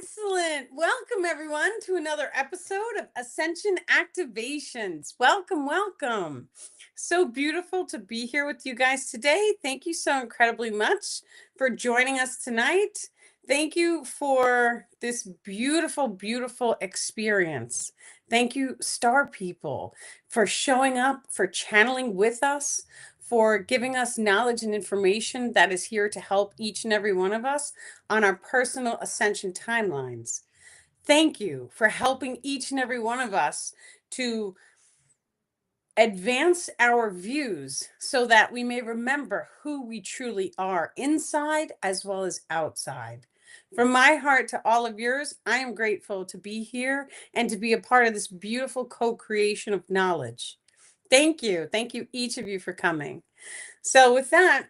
Excellent. Welcome, everyone, to another episode of Ascension Activations. Welcome, welcome. So beautiful to be here with you guys today. Thank you so incredibly much for joining us tonight. Thank you for this beautiful, beautiful experience. Thank you, star people, for showing up, for channeling with us, for giving us knowledge and information that is here to help each and every one of us on our personal ascension timelines. Thank you for helping each and every one of us to advance our views so that we may remember who we truly are inside as well as outside. From my heart to all of yours, I am grateful to be here and to be a part of this beautiful co-creation of knowledge. Thank you. Thank you, each of you, for coming. So with that,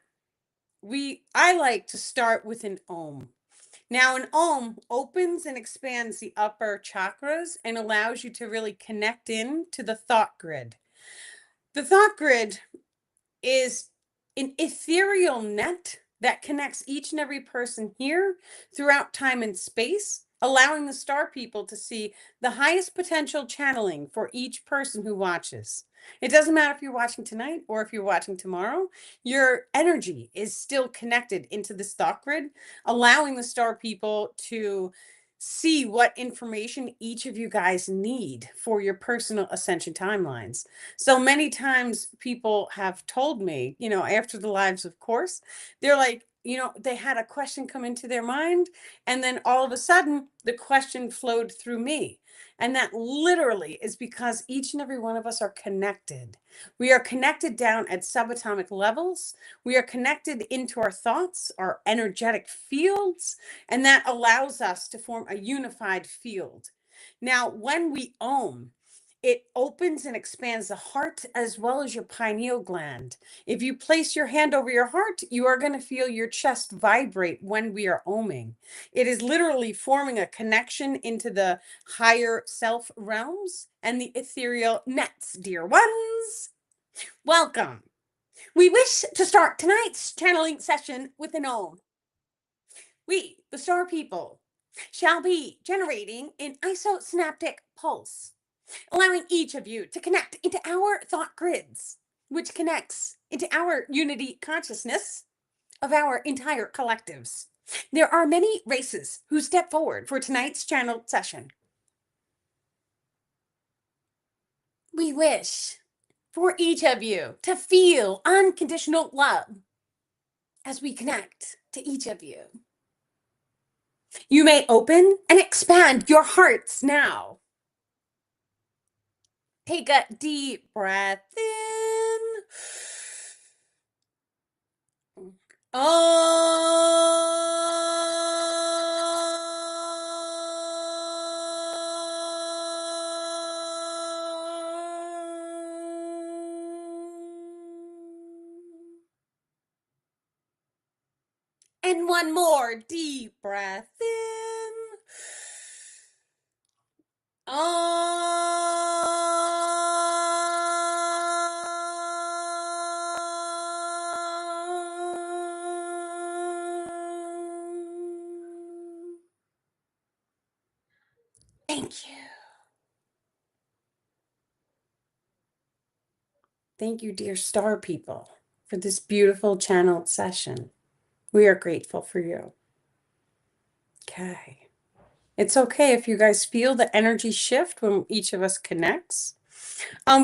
I like to start with an Om. Now, an Om opens and expands the upper chakras and allows you to really connect in to the thought grid. The thought grid is an ethereal net that connects each and every person here throughout time and space, allowing the star people to see the highest potential channeling for each person who watches. It doesn't matter if you're watching tonight or if you're watching tomorrow, your energy is still connected into this thought grid, allowing the star people to see what information each of you guys need for your personal ascension timelines. So many times people have told me, after the lives, of course, they're like, they had a question come into their mind, and then all of a sudden the question flowed through me. And that literally is because each and every one of us are connected. We are connected down at subatomic levels. We are connected into our thoughts, our energetic fields, and that allows us to form a unified field. Now, when we Om, it opens and expands the heart as well as your pineal gland. If you place your hand over your heart, you are going to feel your chest vibrate when we are Oming. It is literally forming a connection into the higher self realms and the ethereal nets, dear ones. Welcome. We wish to start tonight's channeling session with an Om. We, the star people, shall be generating an isosynaptic pulse, allowing each of you to connect into our thought grids, which connects into our unity consciousness of our entire collectives. There are many races who step forward for tonight's channel session. We wish for each of you to feel unconditional love as we connect to each of you. You may open and expand your hearts now. Take a deep breath in. And one more deep breath in. Thank you. Thank you, dear star people, for this beautiful channeled session. We are grateful for you. Okay. It's okay if you guys feel the energy shift when each of us connects.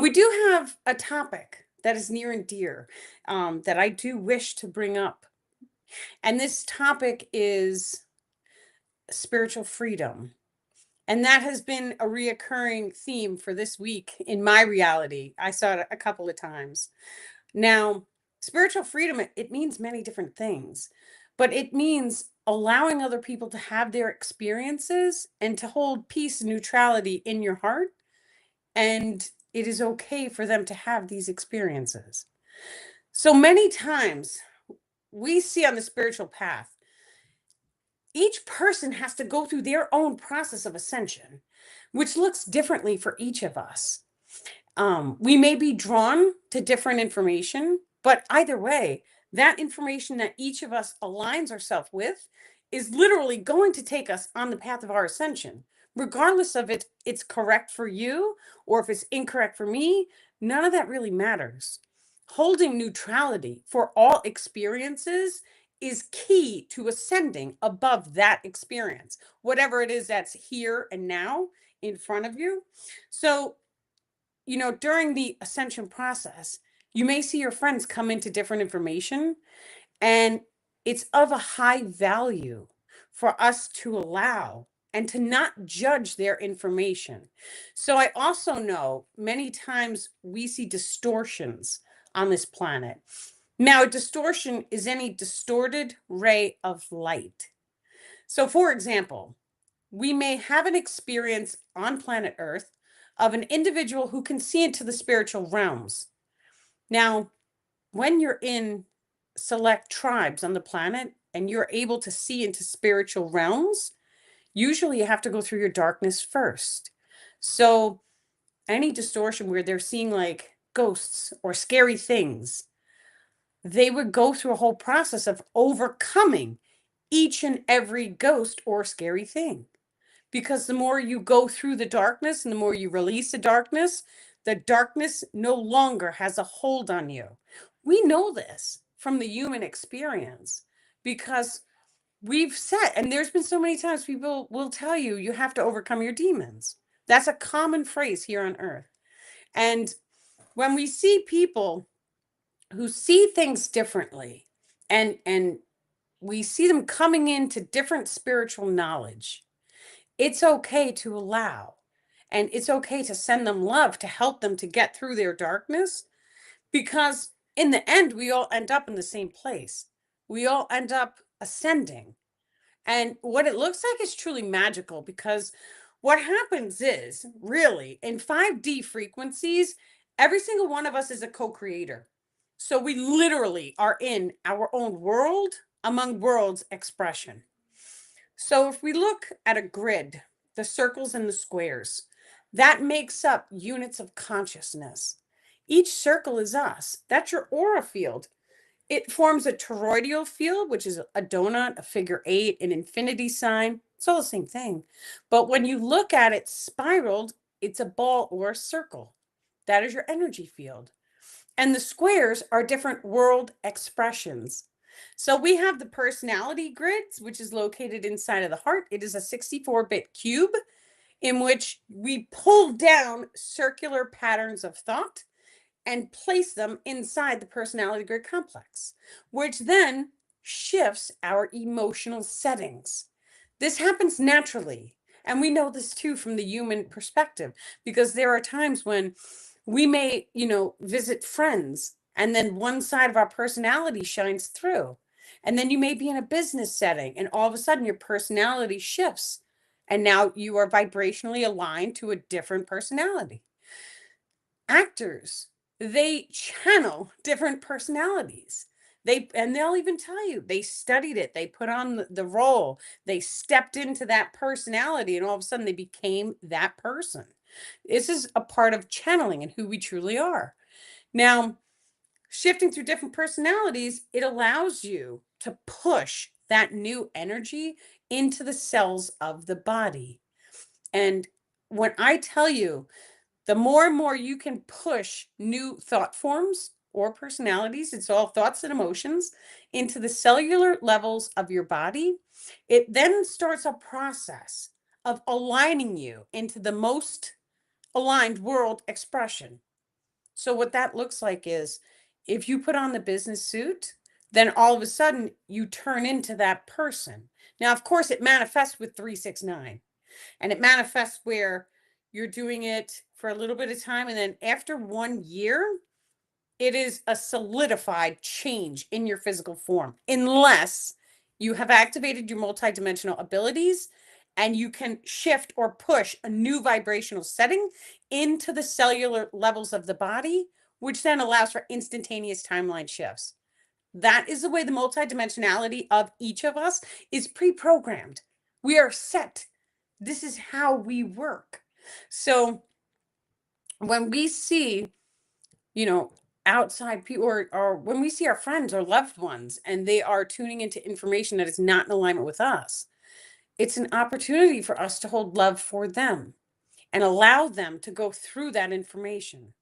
We do have a topic that is near and dear that I do wish to bring up. And this topic is spiritual freedom. And that has been a reoccurring theme for this week in my reality. I saw it a couple of times. Now, spiritual freedom, it means many different things, but it means allowing other people to have their experiences and to hold peace and neutrality in your heart. And it is okay for them to have these experiences. So many times we see on the spiritual path, each person has to go through their own process of ascension, which looks differently for each of us. We may be drawn to different information, but either way, that information that each of us aligns ourselves with is literally going to take us on the path of our ascension. Regardless of it's correct for you or if it's incorrect for me, none of that really matters. Holding neutrality for all experiences is key to ascending above that experience, whatever it is that's here and now in front of you. So, during the ascension process, you may see your friends come into different information, and it's of a high value for us to allow and to not judge their information. So I also know many times we see distortions on this planet. Now, a distortion is any distorted ray of light. So, for example, we may have an experience on planet Earth of an individual who can see into the spiritual realms. Now, when you're in select tribes on the planet and you're able to see into spiritual realms, usually you have to go through your darkness first. So, any distortion where they're seeing like ghosts or scary things, they would go through a whole process of overcoming each and every ghost or scary thing. Because the more you go through the darkness and the more you release the darkness no longer has a hold on you. We know this from the human experience because we've said, and there's been so many times people will tell you, you have to overcome your demons. That's a common phrase here on earth. And when we see people who see things differently and we see them coming into different spiritual knowledge, it's okay to allow, and it's okay to send them love to help them to get through their darkness, because in the end we all end up in the same place. We all end up ascending, and what it looks like is truly magical, because what happens is, really, in 5D frequencies, every single one of us is a co-creator. So we literally are in our own world among worlds expression. So if we look at a grid, the circles and the squares, that makes up units of consciousness. Each circle is us. That's your aura field. It forms a toroidal field, which is a donut, a figure eight, an infinity sign. It's all the same thing. But when you look at it spiraled, it's a ball or a circle. That is your energy field. And the squares are different world expressions. So we have the personality grids, which is located inside of the heart. It is a 64-bit cube in which we pull down circular patterns of thought and place them inside the personality grid complex, which then shifts our emotional settings. This happens naturally. And we know this too from the human perspective, because there are times when we may, visit friends, and then one side of our personality shines through. And then you may be in a business setting, and all of a sudden your personality shifts. And now you are vibrationally aligned to a different personality. Actors, they channel different personalities. They'll even tell you they studied it, they put on the role, they stepped into that personality, and all of a sudden they became that person. This is a part of channeling and who we truly are. Now, shifting through different personalities, it allows you to push that new energy into the cells of the body. And when I tell you, the more and more you can push new thought forms or personalities, it's all thoughts and emotions, into the cellular levels of your body, it then starts a process of aligning you into the most aligned world expression. So what that looks like is, if you put on the business suit, then all of a sudden you turn into that person. Now, of course, it manifests with 369, and it manifests where you're doing it for a little bit of time, and then after 1 year, it is a solidified change in your physical form, unless you have activated your multidimensional abilities and you can shift or push a new vibrational setting into the cellular levels of the body, which then allows for instantaneous timeline shifts. That is the way the multidimensionality of each of us is pre-programmed. We are set. This is how we work. So when we see, you know, outside people, or when we see our friends or loved ones and they are tuning into information that is not in alignment with us, it's an opportunity for us to hold love for them and allow them to go through that information.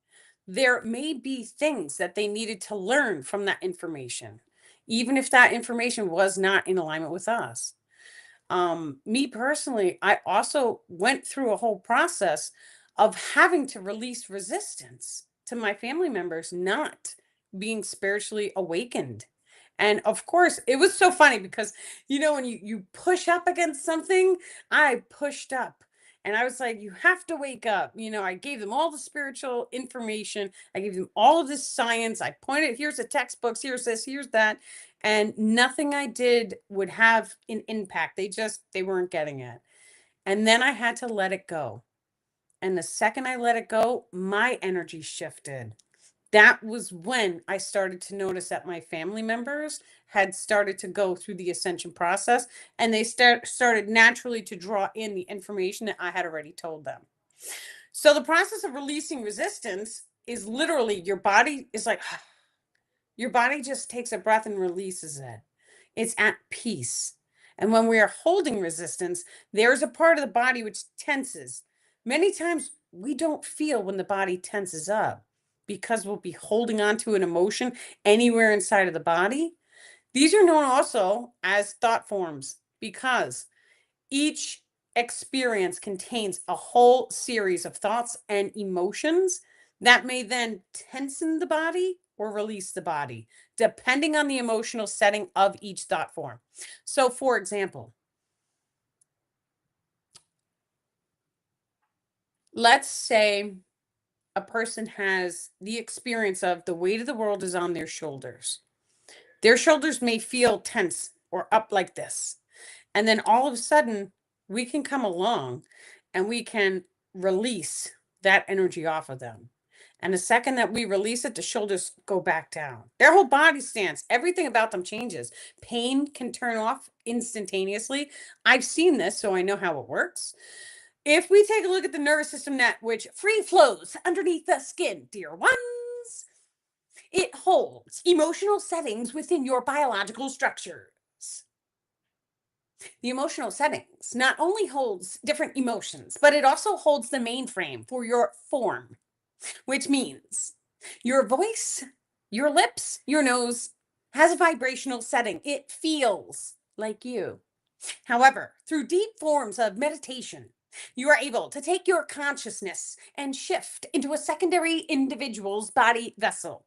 There may be things that they needed to learn from that information, even if that information was not in alignment with us. Me personally, I also went through a whole process of having to release resistance to my family members not being spiritually awakened. And of course, it was so funny because when you push up against something, I pushed up. And I was like, you have to wake up. I gave them all the spiritual information. I gave them all of this science. I pointed, here's the textbooks, here's this, here's that, and nothing I did would have an impact. They weren't getting it. And then I had to let it go. And the second I let it go, my energy shifted. That was when I started to notice that my family members had started to go through the ascension process, and they started naturally to draw in the information that I had already told them. So the process of releasing resistance is literally your body is like, your body just takes a breath and releases it. It's at peace. And when we are holding resistance, there's a part of the body which tenses. Many times we don't feel when the body tenses up because we'll be holding on to an emotion anywhere inside of the body. These are known also as thought forms because each experience contains a whole series of thoughts and emotions that may then tension the body or release the body, depending on the emotional setting of each thought form. So, for example, let's say a person has the experience of the weight of the world is on their shoulders. Their shoulders may feel tense or up like this. And then all of a sudden, we can come along and we can release that energy off of them. And the second that we release it, the shoulders go back down. Their whole body stands. Everything about them changes. Pain can turn off instantaneously. I've seen this, so I know how it works. If we take a look at the nervous system net, which free flows underneath the skin, dear ones, it holds emotional settings within your biological structures. The emotional settings not only holds different emotions, but it also holds the mainframe for your form, which means your voice, your lips, your nose has a vibrational setting. It feels like you. However, through deep forms of meditation, you are able to take your consciousness and shift into a secondary individual's body vessel.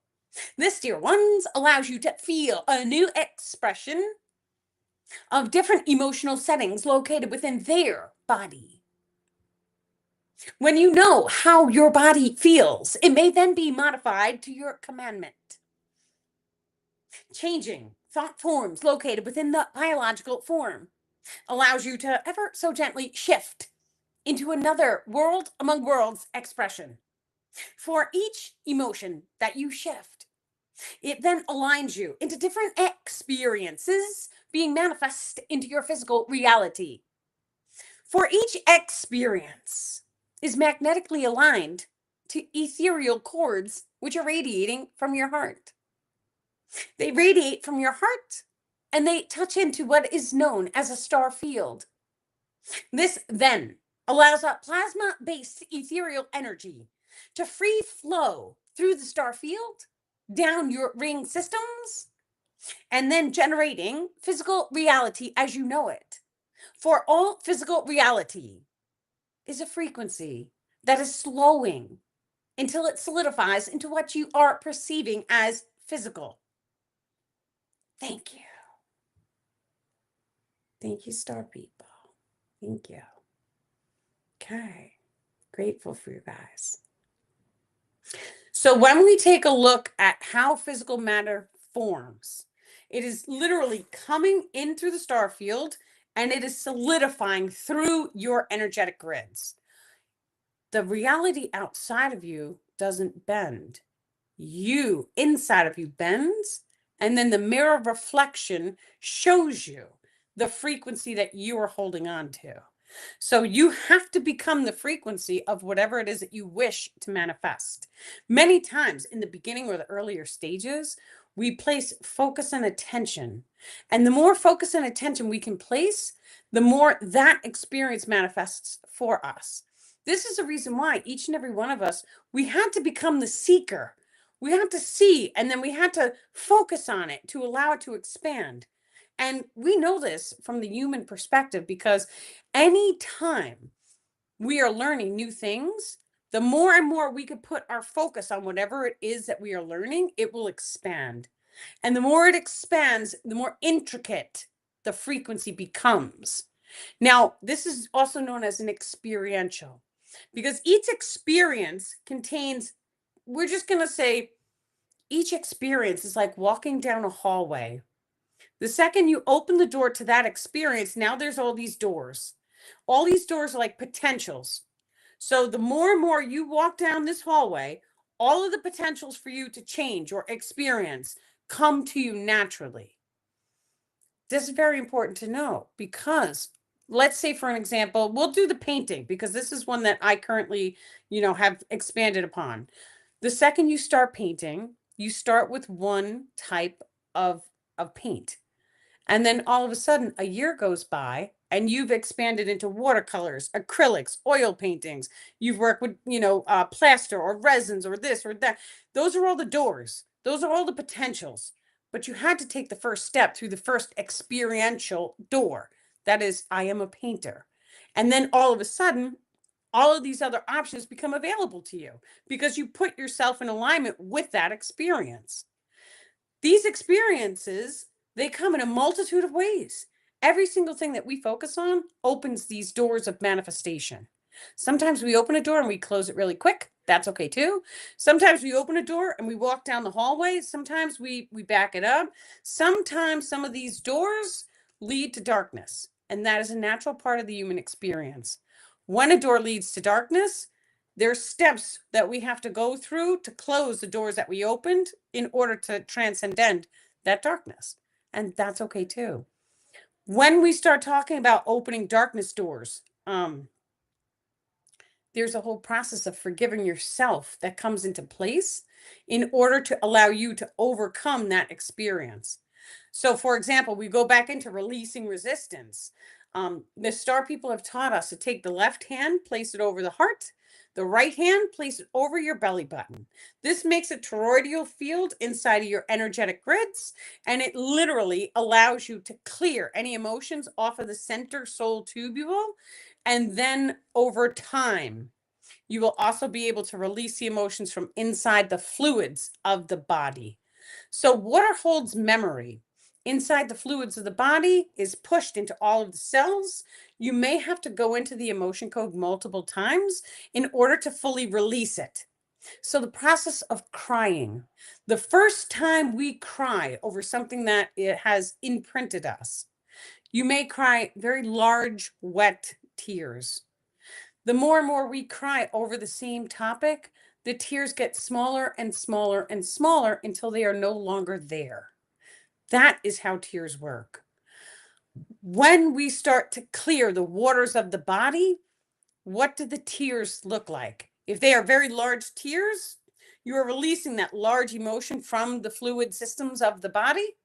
This, dear ones, allows you to feel a new expression of different emotional settings located within their body. When you know how your body feels, it may then be modified to your commandment. Changing thought forms located within the biological form allows you to ever so gently shift into another world among worlds expression. For each emotion that you shift, it then aligns you into different experiences being manifest into your physical reality. For each experience is magnetically aligned to ethereal cords which are radiating from your heart. They radiate from your heart and they touch into what is known as a star field. This then allows a plasma-based ethereal energy to free flow through the star field, down your ring systems, and then generating physical reality as you know it. For all physical reality is a frequency that is slowing until it solidifies into what you are perceiving as physical. Thank you. Thank you, star people. Thank you. Okay. Grateful for you guys. So when we take a look at how physical matter forms, it is literally coming in through the star field and it is solidifying through your energetic grids. The reality outside of you doesn't bend. You, inside of you, bends, and then the mirror reflection shows you the frequency that you are holding on to. So you have to become the frequency of whatever it is that you wish to manifest. Many times in the beginning or the earlier stages, we place focus and attention. And the more focus and attention we can place, the more that experience manifests for us. This is the reason why each and every one of us, we had to become the seeker. We had to see, and then we had to focus on it to allow it to expand. And we know this from the human perspective because anytime we are learning new things, the more and more we could put our focus on whatever it is that we are learning, it will expand. And the more it expands, the more intricate the frequency becomes. Now, this is also known as an experiential because each experience contains, we're just going to say, each experience is like walking down a hallway. The second you open the door to that experience, now there's all these doors. All these doors are like potentials. So the more and more you walk down this hallway, all of the potentials for you to change or experience come to you naturally. This is very important to know because let's say for an example, we'll do the painting because this is one that I currently, have expanded upon. The second you start painting, you start with one type of paint. And then all of a sudden, a year goes by and you've expanded into watercolors, acrylics, oil paintings. You've worked with, plaster or resins or this or that. Those are all the doors. Those are all the potentials. But you had to take the first step through the first experiential door. That is, I am a painter. And then all of a sudden, all of these other options become available to you because you put yourself in alignment with that experience. These experiences, they come in a multitude of ways. Every single thing that we focus on opens these doors of manifestation. Sometimes we open a door and we close it really quick. That's okay too. Sometimes we open a door and we walk down the hallway. Sometimes we back it up. Sometimes some of these doors lead to darkness, and that is a natural part of the human experience. When a door leads to darkness, there's steps that we have to go through to close the doors that we opened in order to transcend that darkness. And that's okay too. When we start talking about opening darkness doors, there's a whole process of forgiving yourself that comes into place in order to allow you to overcome that experience. So, for example, we go back into releasing resistance. The star people have taught us to take the left hand, place it over the heart, the right hand, place it over your belly button. This makes a toroidal field inside of your energetic grids, and it literally allows you to clear any emotions off of the center soul tubule. And then over time, you will also be able to release the emotions from inside the fluids of the body. So, water holds memory. Inside the fluids of the body is pushed into all of the cells. You may have to go into the emotion code multiple times in order to fully release it. So, the process of crying, the first time we cry over something that it has imprinted us, you may cry very large, wet tears. The more and more we cry over the same topic, the tears get smaller and smaller and smaller until they are no longer there. That is how tears work. When we start to clear the waters of the body, what do the tears look like? If they are very large tears, you are releasing that large emotion from the fluid systems of the body.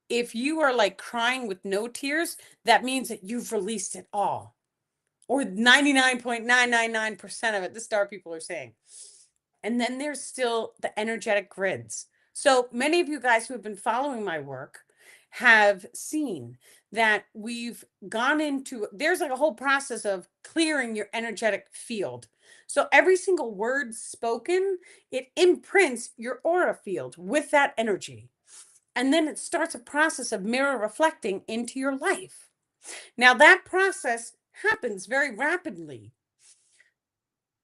If you are like crying with no tears, that means that you've released it all, or 99.999% of it, the star people are saying. And then there's still the energetic grids. So many of you guys who have been following my work have seen that we've gone into, there's like a whole process of clearing your energetic field. So every single word spoken, it imprints your aura field with that energy. And then it starts a process of mirror reflecting into your life. Now that process happens very rapidly.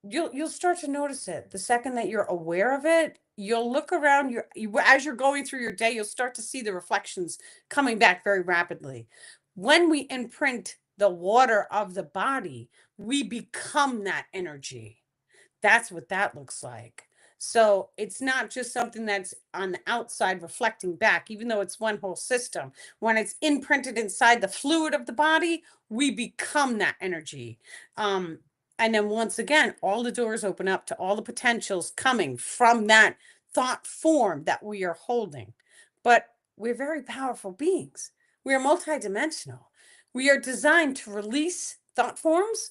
You'll start to notice it the second that you're aware of it. You'll look around as you're going through your day, you'll start to see the reflections coming back very rapidly. When we imprint the water of the body, we become that energy. That's what that looks like. So it's not just something that's on the outside reflecting back, even though it's one whole system. When it's imprinted inside the fluid of the body, we become that energy. Um, and then once again, all the doors open up to all the potentials coming from that thought form that we are holding. But we're very powerful beings. We are multidimensional. We are designed to release thought forms,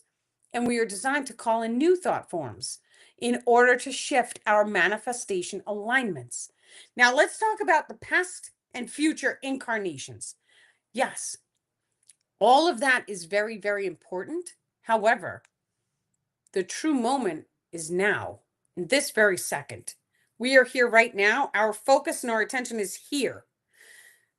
and we are designed to call in new thought forms in order to shift our manifestation alignments. Now, let's talk about the past and future incarnations. Yes, all of that is very, very important. However, the true moment is now, in this very second. We are here right now. Our focus and our attention is here.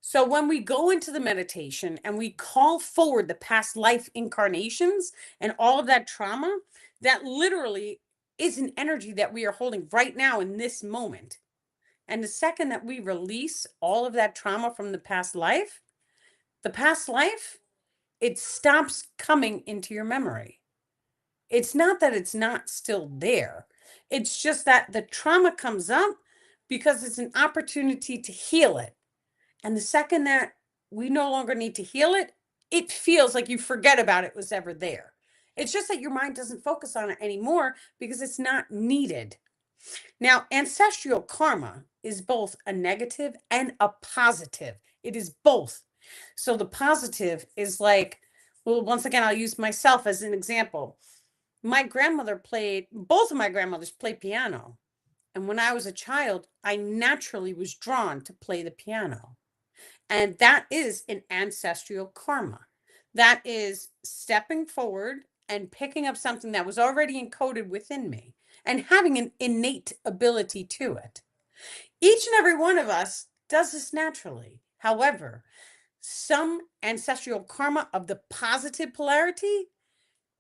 So when we go into the meditation and we call forward the past life incarnations and all of that trauma, that literally is an energy that we are holding right now in this moment. And the second that we release all of that trauma from the past life, it stops coming into your memory. It's not that it's not still there. It's just that the trauma comes up because it's an opportunity to heal it. And the second that we no longer need to heal it, it feels like you forget about it was ever there. It's just that your mind doesn't focus on it anymore because it's not needed. Now, ancestral karma is both a negative and a positive. It is both. So the positive is like, well, once again, I'll use myself as an example. Both of my grandmothers played piano. And when I was a child, I naturally was drawn to play the piano. And that is an ancestral karma. That is stepping forward and picking up something that was already encoded within me and having an innate ability to it. Each and every one of us does this naturally. However, some ancestral karma of the positive polarity,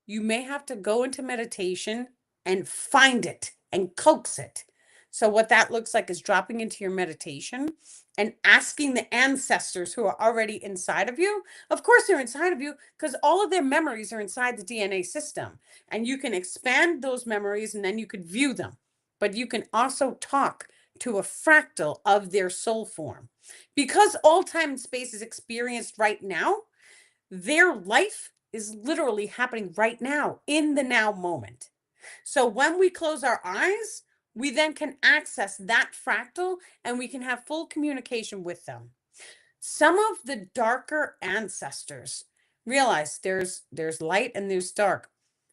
you may have to go into meditation and find it and coax it. So what that looks like is dropping into your meditation and asking the ancestors who are already inside of you. Of course, they're inside of you because all of their memories are inside the DNA system. And you can expand those memories and then you could view them. But you can also talk to a fractal of their soul form. Because all time and space is experienced right now, their life is literally happening right now in the now moment. So when we close our eyes, we then can access that fractal and we can have full communication with them. Some of the darker ancestors realize there's light and there's dark.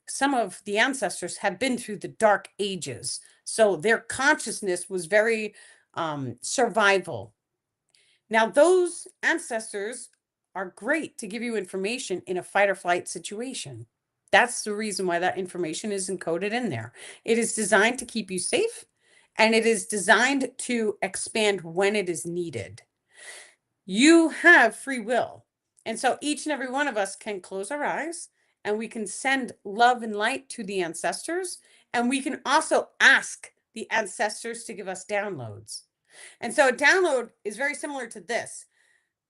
Some of the ancestors have been through the dark ages. So their consciousness was very survival. Now, those ancestors are great to give you information in a fight or flight situation. That's the reason why that information is encoded in there. It is designed to keep you safe, and it is designed to expand when it is needed. You have free will. And so each and every one of us can close our eyes and we can send love and light to the ancestors. And we can also ask the ancestors to give us downloads. And so a download is very similar to this.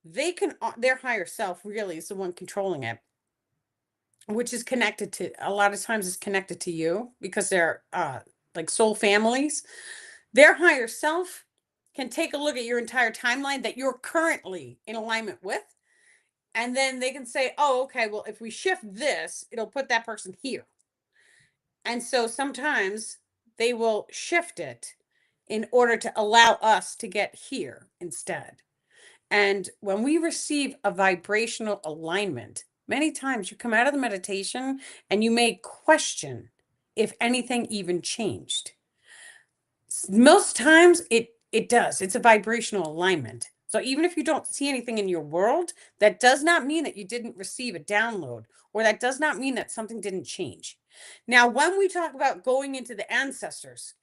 Their higher self really is the one controlling it, which is connected to, a lot of times it's connected to you because they're like soul families. Their higher self can take a look at your entire timeline that you're currently in alignment with. And then they can say, oh, okay, well, if we shift this, it'll put that person here. And so sometimes they will shift it in order to allow us to get here instead. And when we receive a vibrational alignment, many times you come out of the meditation and you may question if anything even changed. Most times it does. It's a vibrational alignment. So even if you don't see anything in your world, that does not mean that you didn't receive a download, or that does not mean that something didn't change. Now, when we talk about going into the ancestors,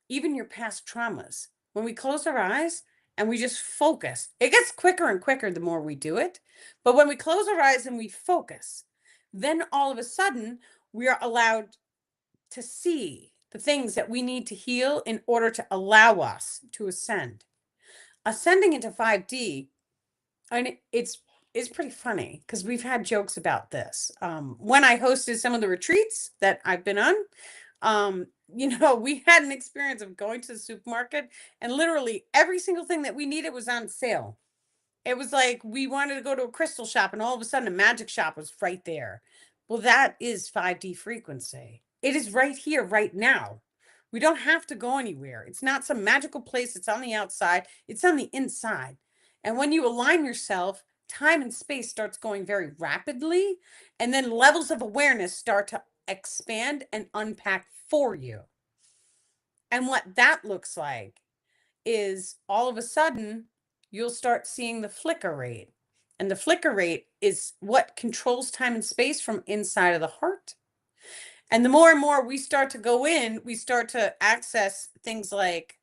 even your past traumas, when we close our eyes and we just focus, it gets quicker and quicker the more we do it. But when we close our eyes and we focus, then all of a sudden we are allowed to see the things that we need to heal in order to allow us to ascend. Ascending into 5D, and it's pretty funny because we've had jokes about this. When I hosted some of the retreats that I've been on, we had an experience of going to the supermarket and literally every single thing that we needed was on sale. It was like we wanted to go to a crystal shop and all of a sudden a magic shop was right there. Well, that is 5D frequency. It is right here, right now. We don't have to go anywhere. It's not some magical place. It's on the outside. It's on the inside. And when you align yourself, time and space starts going very rapidly. And then levels of awareness start to expand and unpack for you. And what that looks like is all of a sudden you'll start seeing the flicker rate. And the flicker rate is what controls time and space from inside of the heart. And the more and more we start to go in, we start to access things like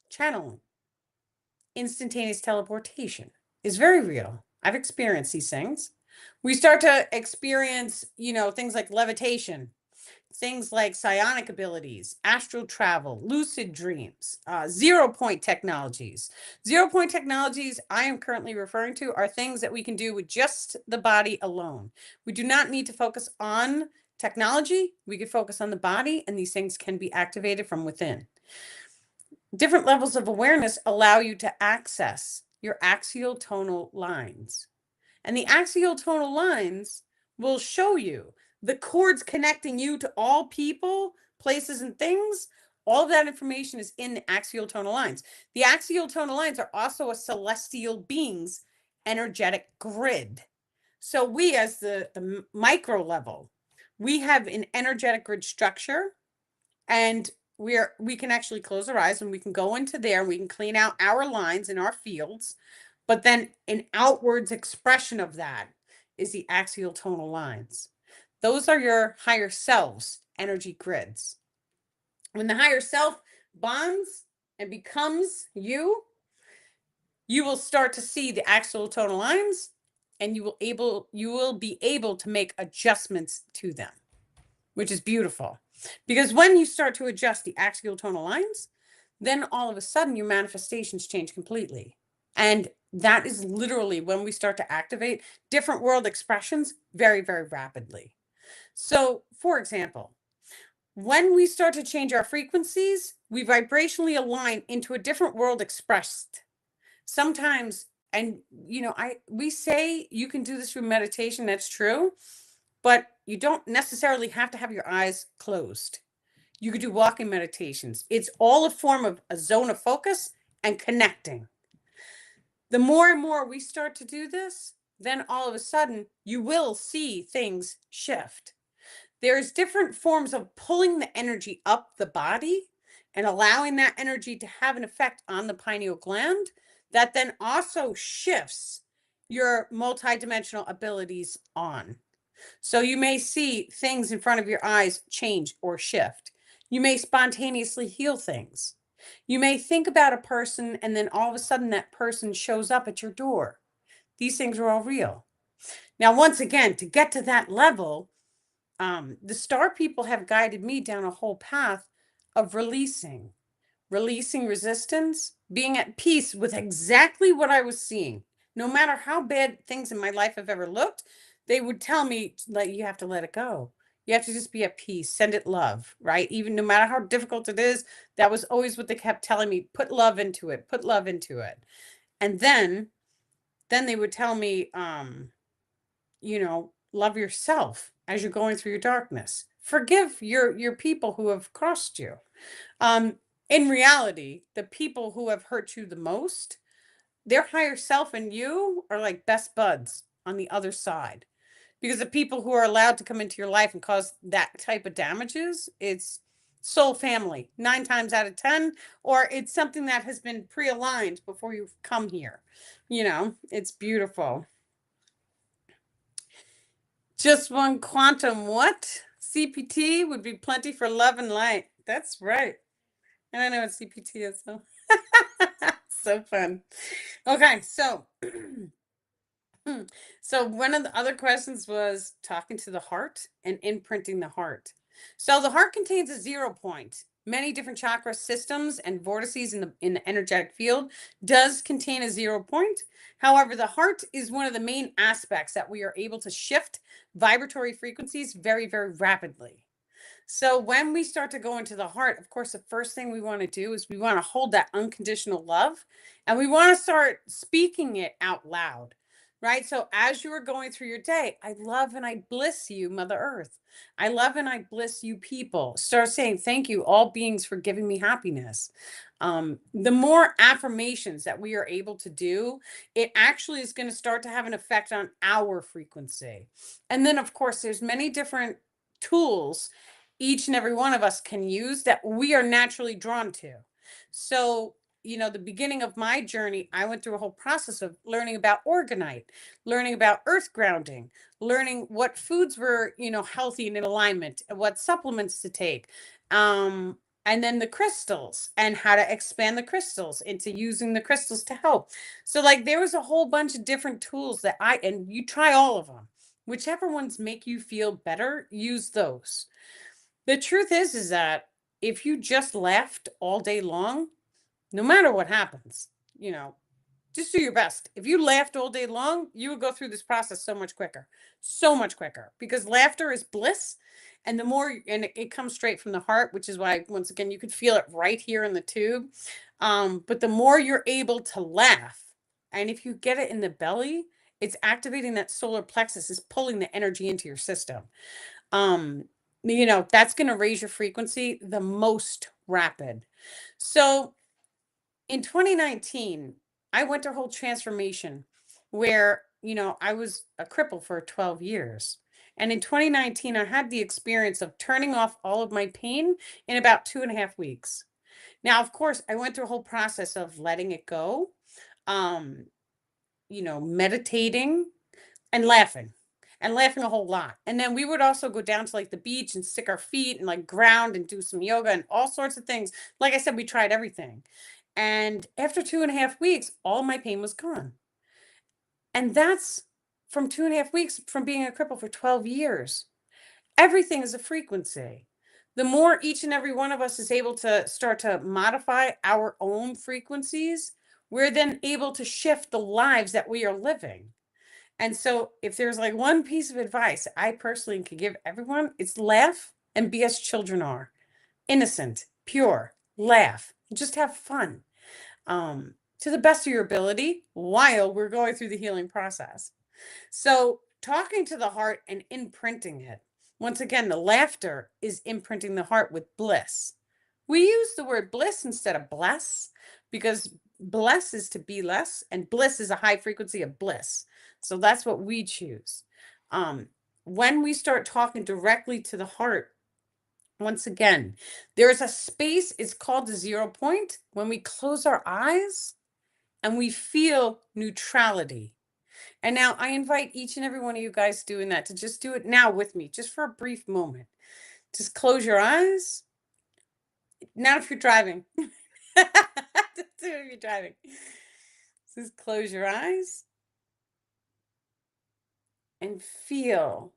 channeling, instantaneous teleportation is very real. I've experienced these things. We start to experience, things like levitation, things like psionic abilities, astral travel, lucid dreams, 0 point technologies. 0 point technologies I am currently referring to are things that we can do with just the body alone. We do not need to focus on technology. We can focus on the body, and these things can be activated from within. Different levels of awareness allow you to access your axial tonal lines. And the axial tonal lines will show you the cords connecting you to all people, places, and things. All of that information is in the axial tonal lines. The axial tonal lines are also a celestial being's energetic grid. So we, as the micro level, we have an energetic grid structure, and we can actually close our eyes and we can go into there and we can clean out our lines in our fields. But then an outwards expression of that is the axial tonal lines. Those are your higher selves energy grids. When the higher self bonds and becomes you will start to see the axial tonal lines, and you will be able to make adjustments to them, which is beautiful. Because when you start to adjust the axial tonal lines, then all of a sudden your manifestations change completely. And that is literally when we start to activate different world expressions very, very rapidly. So, for example, when we start to change our frequencies, we vibrationally align into a different world expressed. Sometimes, and we say you can do this through meditation, that's true, but you don't necessarily have to have your eyes closed. You could do walking meditations. It's all a form of a zone of focus and connecting. The more and more we start to do this, then all of a sudden you will see things shift. There's different forms of pulling the energy up the body and allowing that energy to have an effect on the pineal gland that then also shifts your multidimensional abilities on. So you may see things in front of your eyes change or shift. You may spontaneously heal things. You may think about a person and then all of a sudden that person shows up at your door. These things are all real. Now, once again, to get to that level, the star people have guided me down a whole path of releasing resistance, being at peace with exactly what I was seeing. No matter how bad things in my life have ever looked, they would tell me, like, you have to let it go. You have to just be at peace, send it love, right? Even no matter how difficult it is, that was always what they kept telling me, put love into it, put love into it. And then they would tell me, love yourself as you're going through your darkness. Forgive your people who have crossed you. In reality, the people who have hurt you the most, their higher self and you are like best buds on the other side. Because the people who are allowed to come into your life and cause that type of damages, it's soul family 9 times out of 10, or it's something that has been pre-aligned before you've come here. It's beautiful. Just one quantum what? CPT would be plenty for love and light. That's right. And I know what CPT is, so so fun. Okay, so so one of the other questions was talking to the heart and imprinting the heart. So the heart contains a 0 point. Many different chakra systems and vortices in the energetic field does contain a 0 point. However, the heart is one of the main aspects that we are able to shift vibratory frequencies very, very rapidly. So when we start to go into the heart, of course, the first thing we want to do is we want to hold that unconditional love and we want to start speaking it out loud. Right. So as you are going through your day, I love and I bless you, Mother Earth. I love and I bless you, people. Start saying thank you, all beings, for giving me happiness. The more affirmations that we are able to do, it actually is going to start to have an effect on our frequency. And then, of course, there's many different tools each and every one of us can use that we are naturally drawn to. So, the beginning of my journey, I went through a whole process of learning about organite, learning about earth grounding, learning what foods were, healthy and in alignment, and what supplements to take. And then the crystals and how to expand the crystals into using the crystals to help. So, like, there was a whole bunch of different tools and you try all of them. Whichever ones make you feel better, use those. The truth is that if you just laughed all day long, no matter what happens, you know, just do your best. If you laughed all day long, you would go through this process so much quicker, because laughter is bliss. And it comes straight from the heart, which is why, once again, you could feel it right here in the tube. But the more you're able to laugh, and if you get it in the belly, it's activating that solar plexus, is pulling the energy into your system. um that's going to raise your frequency the most rapid. So in 2019, I went to a whole transformation where, I was a cripple for 12 years. And in 2019, I had the experience of turning off all of my pain in about 2.5 weeks. Now, of course, I went through a whole process of letting it go, um, meditating, and laughing a whole lot. And then we would also go down to like the beach and stick our feet and like ground and do some yoga and all sorts of things. Like I said, we tried everything. And after 2.5 weeks, all my pain was gone. And that's from 2.5 weeks from being a cripple for 12 years. Everything is a frequency. The more each and every one of us is able to start to modify our own frequencies, we're then able to shift the lives that we are living. And so, if there's like one piece of advice I personally could give everyone, it's laugh and be as children are: innocent, pure, laugh, just have fun, to the best of your ability while we're going through the healing process. So, talking to the heart and imprinting it. Once again, the laughter is imprinting the heart with bliss. We use the word bliss instead of bless, because bless is to be less, and bliss is a high frequency of bliss. So that's what we choose. Um, when we start talking directly to the heart, once again, there's a space, it's called the 0 point, when we close our eyes and we feel neutrality. And now I invite each and every one of you guys doing that to just do it now with me, just for a brief moment. Just close your eyes. Now, if you're driving, just do it if you're driving. Just close your eyes and feel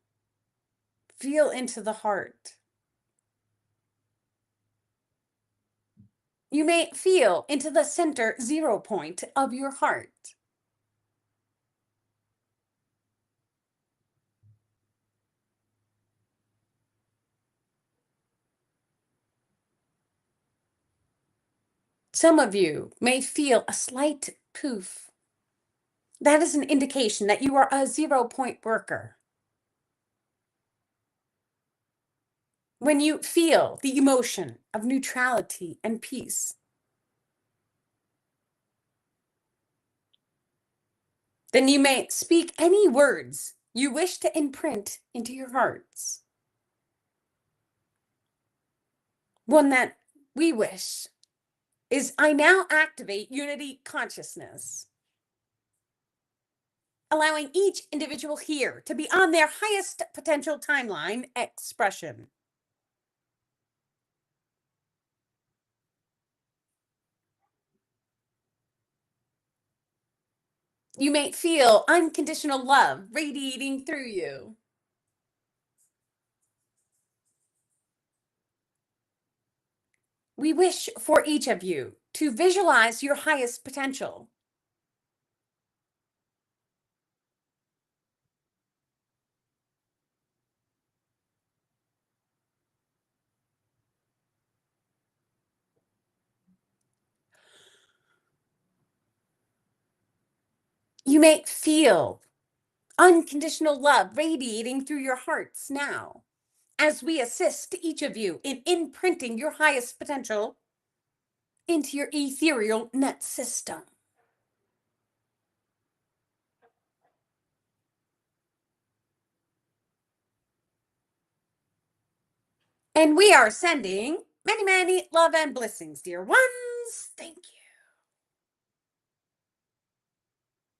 into the heart. You may feel into the center 0 point of your heart. Some of you may feel a slight poof. That is an indication that you are a 0 point worker. When you feel the emotion of neutrality and peace, then you may speak any words you wish to imprint into your hearts. One that we wish is: I now activate unity consciousness, allowing each individual here to be on their highest potential timeline expression. You may feel unconditional love radiating through you. We wish for each of you to visualize your highest potential. You may feel unconditional love radiating through your hearts now as we assist each of you in imprinting your highest potential into your ethereal net system. And we are sending many, many love and blessings, dear ones. Thank you.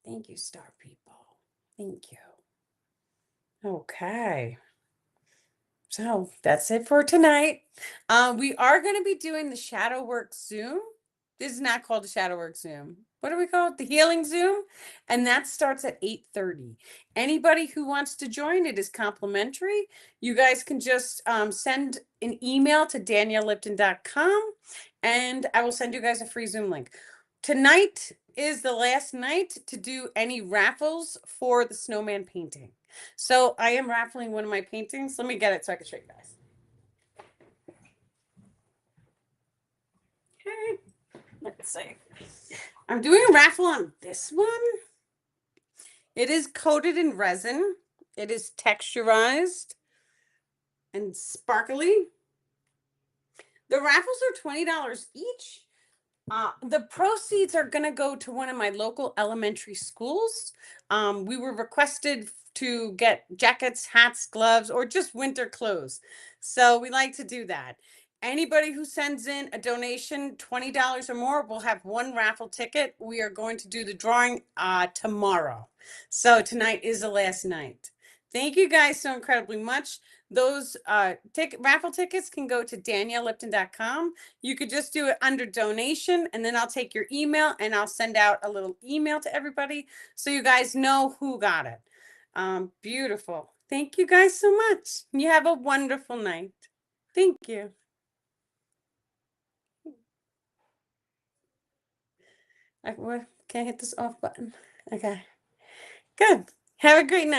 Thank you, star people. Thank you. Okay. So that's it for tonight. We are going to be doing the shadow work Zoom. This is not called the shadow work Zoom. What do we call it? The healing Zoom. And that starts at 8:30. Anybody who wants to join, it is complimentary. You guys can just send an email to daniellipton.com and I will send you guys a free Zoom link. Tonight is the last night to do any raffles for the snowman painting. So I am raffling one of my paintings. Let me get it so I can show you guys. Okay, let's see. I'm doing a raffle on this one. It is coated in resin. It is texturized and sparkly. The raffles are $20 each. The proceeds are going to go to one of my local elementary schools. We were requested to get jackets, hats, gloves, or just winter clothes. So we like to do that. Anybody who sends in a donation, $20 or more, will have one raffle ticket. We are going to do the drawing tomorrow. So tonight is the last night. Thank you guys so incredibly much. Those raffle tickets can go to daniellipton.com. You could just do it under donation, and then I'll take your email and I'll send out a little email to everybody so you guys know who got it. Beautiful. Thank you guys so much. You have a wonderful night. Thank you. Can't hit this off button. Okay. Good. Have a great night.